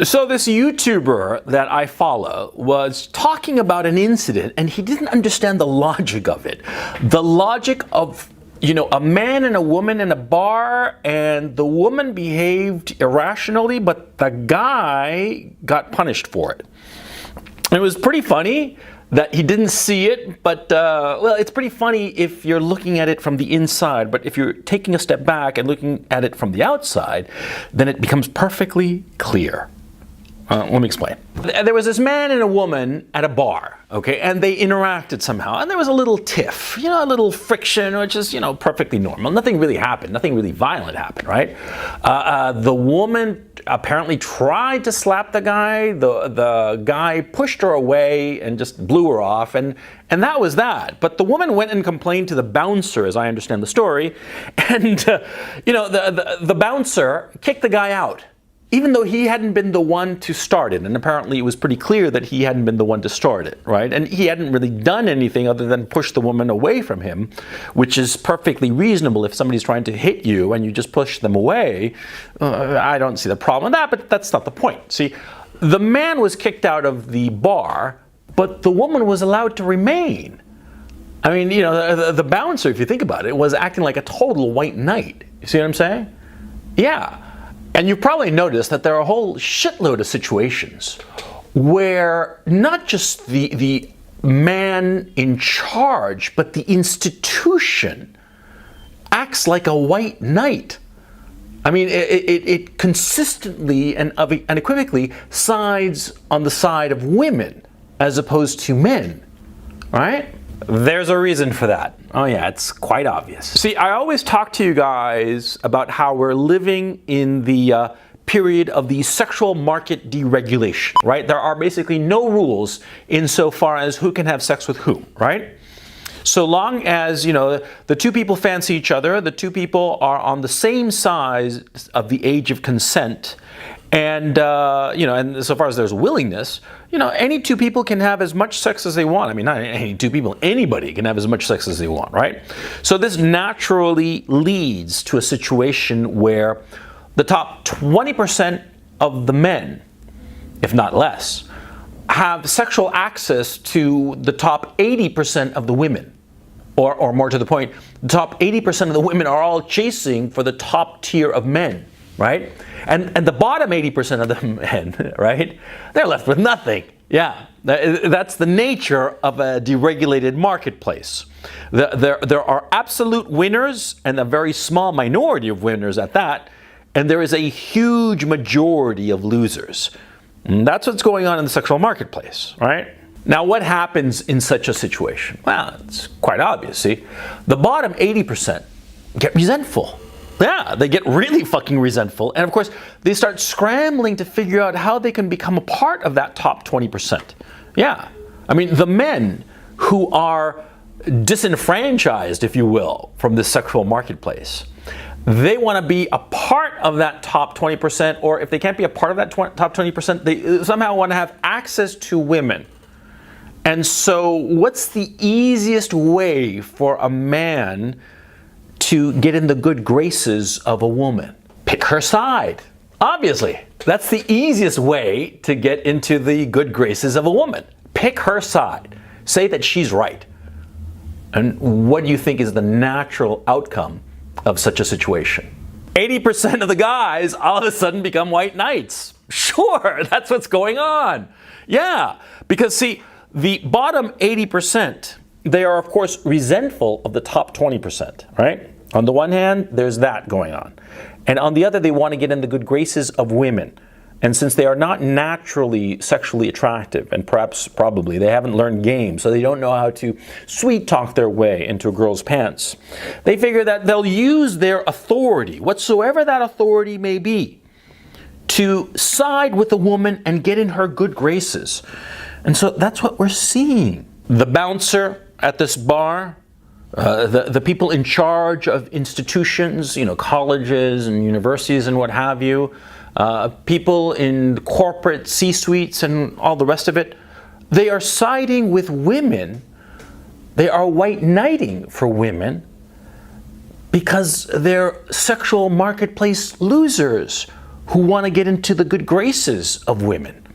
So this YouTuber that I follow was talking about an incident, and he didn't understand the logic of it. The logic of, a man and a woman in a bar, and the woman behaved irrationally, but the guy got punished for it. It was pretty funny that he didn't see it, but, well, it's pretty funny if you're looking at it from the inside, but if you're taking a step back and looking at it from the outside, then it becomes perfectly clear. Let me explain. There was this man and a woman at a bar, okay, and they interacted somehow, and there was a little tiff, a little friction, which is, perfectly normal. Nothing really happened. Nothing really violent happened, right? The woman apparently tried to slap the guy. The guy pushed her away and just blew her off, and that was that. But the woman went and complained to the bouncer, as I understand the story, and, the bouncer kicked the guy out, even though he hadn't been the one to start it. And apparently it was pretty clear that he hadn't been the one to start it, right? And he hadn't really done anything other than push the woman away from him, which is perfectly reasonable if somebody's trying to hit you and you just push them away. I don't see the problem with that, but that's not the point. See, the man was kicked out of the bar, but the woman was allowed to remain. I mean, the bouncer, if you think about it, was acting like a total white knight. You see what I'm saying? Yeah. And you've probably noticed that there are a whole shitload of situations where not just the man in charge, but the institution acts like a white knight. I mean, it consistently and unequivocally sides on the side of women as opposed to men, right? There's a reason for that. Oh yeah, it's quite obvious. See, I always talk to you guys about how we're living in the period of the sexual market deregulation, right? There are basically no rules insofar as who can have sex with whom, right? So long as, the two people fancy each other, the two people are on the same side of the age of consent, and, and so far as there's willingness, any two people can have as much sex as they want. I mean, not any two people, anybody can have as much sex as they want, right? So this naturally leads to a situation where the top 20% of the men, if not less, have sexual access to the top 80% of the women. Or more to the point, the top 80% of the women are all chasing for the top tier of men, right? And the bottom 80% of the men, right, they're left with nothing. Yeah, that's the nature of a deregulated marketplace. There are absolute winners and a very small minority of winners at that, and there is a huge majority of losers. And that's what's going on in the sexual marketplace, right? Now, what happens in such a situation? Well, it's quite obvious, see? The bottom 80% get resentful. Yeah, they get really fucking resentful. And of course, they start scrambling to figure out how they can become a part of that top 20%. Yeah. I mean, the men who are disenfranchised, if you will, from the sexual marketplace, they want to be a part of that top 20%, or if they can't be a part of that top 20%, they somehow want to have access to women. And so what's the easiest way for a man to get in the good graces of a woman? Pick her side. Obviously, that's the easiest way to get into the good graces of a woman. Pick her side. Say that she's right. And what do you think is the natural outcome of such a situation? 80% of the guys all of a sudden become white knights. Sure, that's what's going on. Yeah, because see, the bottom 80%, they are of course resentful of the top 20%, right? On the one hand, there's that going on. And on the other, they want to get in the good graces of women. And since they are not naturally sexually attractive, and probably they haven't learned game, so they don't know how to sweet talk their way into a girl's pants, they figure that they'll use their authority, whatsoever that authority may be, to side with a woman and get in her good graces. And so that's what we're seeing. The bouncer at this bar, the people in charge of institutions, colleges and universities and what have you, people in corporate C-suites and all the rest of it, they are siding with women. They are white knighting for women because they're sexual marketplace losers who want to get into the good graces of women.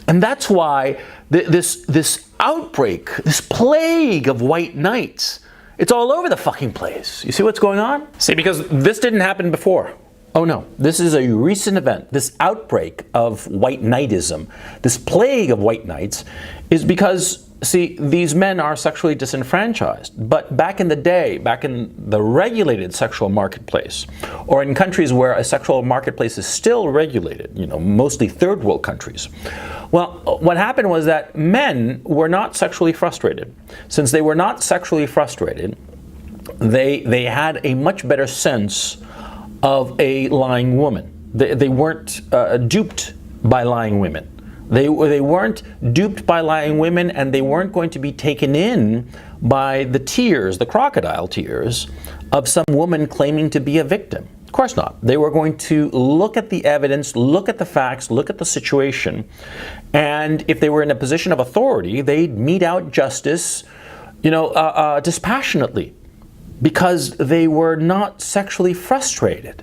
And that's why this outbreak, this plague of white knights, it's all over the fucking place. You see what's going on? See, because this didn't happen before. Oh no, this is a recent event. This outbreak of white knightism, this plague of white knights, is because, see, these men are sexually disenfranchised. But back in the day, back in the regulated sexual marketplace, or in countries where a sexual marketplace is still regulated, mostly third world countries, well, what happened was that men were not sexually frustrated. Since they were not sexually frustrated, they had a much better sense of a lying woman. They weren't duped by lying women. They weren't duped by lying women, and they weren't going to be taken in by the tears, the crocodile tears, of some woman claiming to be a victim. Of course not. They were going to look at the evidence, look at the facts, look at the situation, and if they were in a position of authority, they'd mete out justice, dispassionately, because they were not sexually frustrated.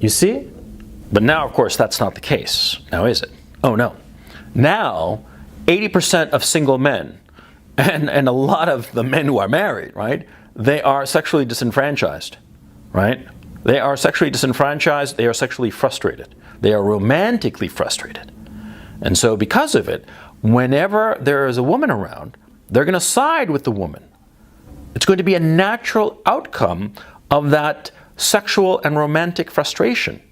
You see? But now, of course, that's not the case. Now, is it? Oh no. Now, 80% of single men, and a lot of the men who are married, right, they are sexually disenfranchised, right? They are sexually disenfranchised, they are sexually frustrated. They are romantically frustrated. And so because of it, whenever there is a woman around, they're going to side with the woman. It's going to be a natural outcome of that sexual and romantic frustration.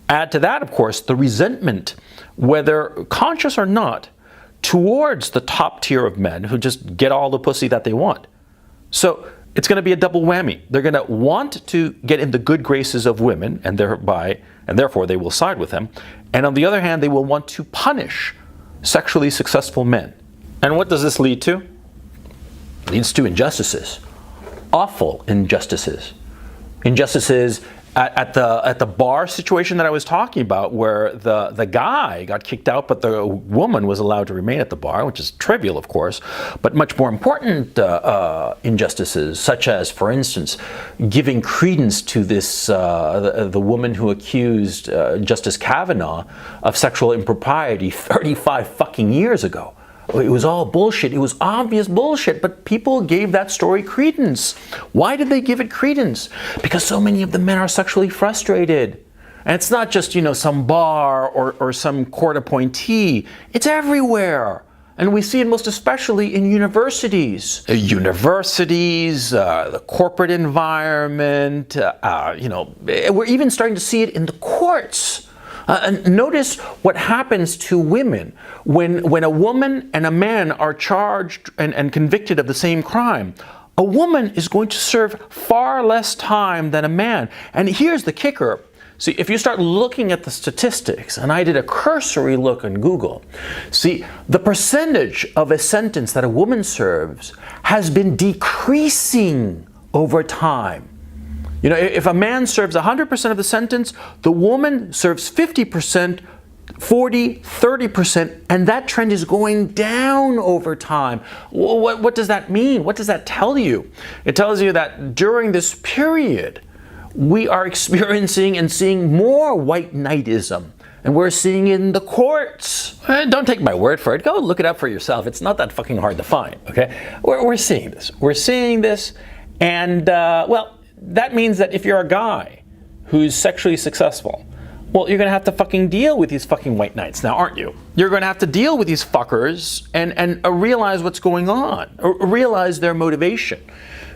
Add to that, of course, the resentment, whether conscious or not, towards the top tier of men who just get all the pussy that they want. So it's going to be a double whammy. They're going to want to get in the good graces of women, and therefore they will side with them. And on the other hand, they will want to punish sexually successful men. And what does this lead to? It leads to injustices. Awful injustices. Injustices at the bar situation that I was talking about, where the guy got kicked out, but the woman was allowed to remain at the bar, which is trivial, of course, but much more important injustices, such as, for instance, giving credence to this the woman who accused Justice Kavanaugh of sexual impropriety 35 fucking years ago. It was all bullshit. It was obvious bullshit, but people gave that story credence. Why did they give it credence? Because so many of the men are sexually frustrated. And it's not just, some bar or some court appointee. It's everywhere. And we see it most especially in universities. The corporate environment, we're even starting to see it in the courts. And notice what happens to women when a woman and a man are charged and convicted of the same crime. A woman is going to serve far less time than a man. And here's the kicker. See, if you start looking at the statistics, and I did a cursory look on Google, see, the percentage of a sentence that a woman serves has been decreasing over time. If a man serves 100% of the sentence, the woman serves 50%, 40, 30%, and that trend is going down over time. What does that mean? What does that tell you? It tells you that during this period, we are experiencing and seeing more white knightism. And we're seeing it in the courts. Don't take my word for it. Go look it up for yourself. It's not that fucking hard to find, okay? We're seeing this. We're seeing this, and, that means that if you're a guy who's sexually successful, well, you're going to have to fucking deal with these fucking white knights now, aren't you? You're going to have to deal with these fuckers and realize what's going on, or realize their motivation.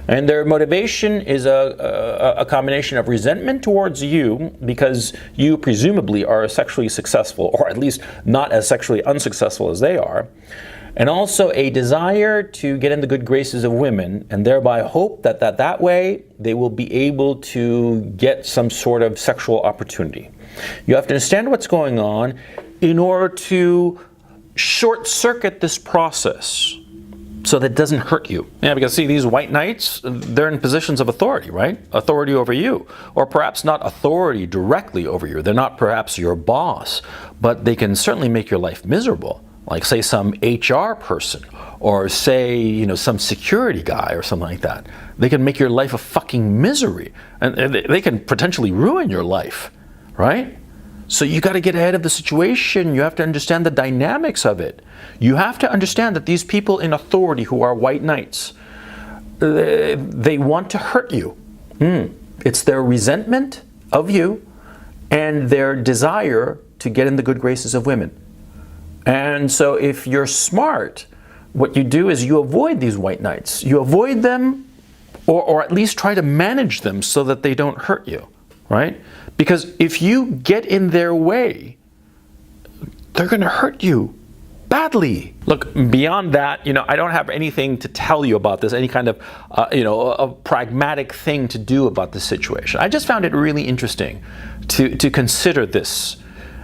And their motivation is a combination of resentment towards you because you presumably are sexually successful, or at least not as sexually unsuccessful as they are. And also a desire to get in the good graces of women, and thereby hope that way they will be able to get some sort of sexual opportunity. You have to understand what's going on in order to short-circuit this process so that it doesn't hurt you. Yeah, because see, these white knights, they're in positions of authority, right? Authority over you. Or perhaps not authority directly over you. They're not perhaps your boss, but they can certainly make your life miserable. Like, say, some HR person, or say, some security guy or something like that. They can make your life a fucking misery, and they can potentially ruin your life, right? So you got to get ahead of the situation. You have to understand the dynamics of it. You have to understand that these people in authority who are white knights, they want to hurt you. It's their resentment of you and their desire to get in the good graces of women. And so if you're smart, what you do is you avoid these white knights. You avoid them, or at least try to manage them so that they don't hurt you, right? Because if you get in their way, they're going to hurt you badly. Look, beyond that, I don't have anything to tell you about this, any kind of, a pragmatic thing to do about this situation. I just found it really interesting to consider this,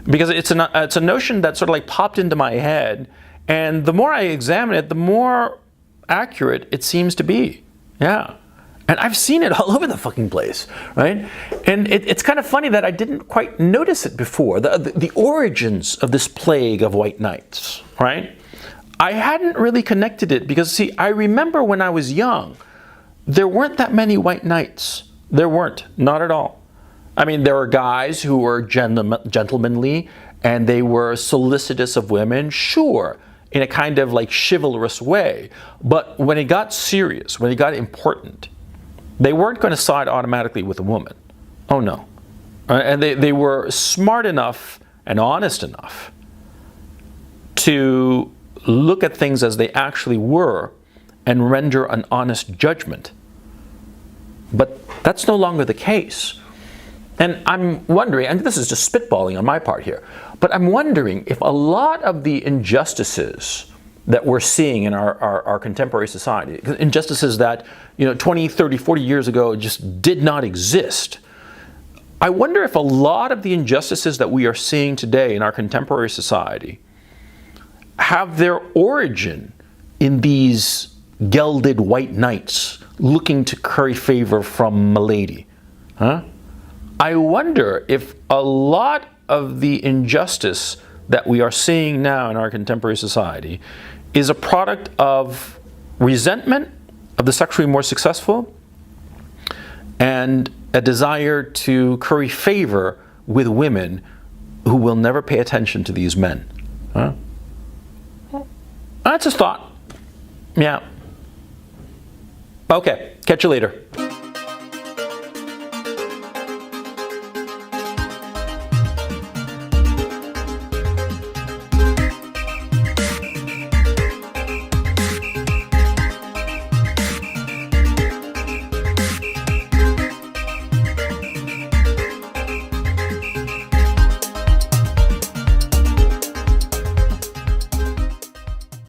because it's a notion that sort of like popped into my head, and the more I examine it, the more accurate it seems to be. Yeah. And I've seen it all over the fucking place, right? And it's kind of funny that I didn't quite notice it before, the origins of this plague of white knights, right? I hadn't really connected it because, see, I remember when I was young, there weren't that many white knights. There weren't, not at all. I mean, there were guys who were gentlemanly and they were solicitous of women, sure, in a kind of like chivalrous way. But when it got serious, when it got important, they weren't going to side automatically with a woman. Oh no. And they were smart enough and honest enough to look at things as they actually were and render an honest judgment. But that's no longer the case. And I'm wondering, and this is just spitballing on my part here, but I'm wondering if a lot of the injustices that we're seeing in our contemporary society, injustices that 20, 30, 40 years ago just did not exist. I wonder if a lot of the injustices that we are seeing today in our contemporary society have their origin in these gelded white knights looking to curry favor from milady. Huh? I wonder if a lot of the injustice that we are seeing now in our contemporary society is a product of resentment of the sexually more successful and a desire to curry favor with women who will never pay attention to these men. Huh? That's a thought. Yeah. Okay, catch you later.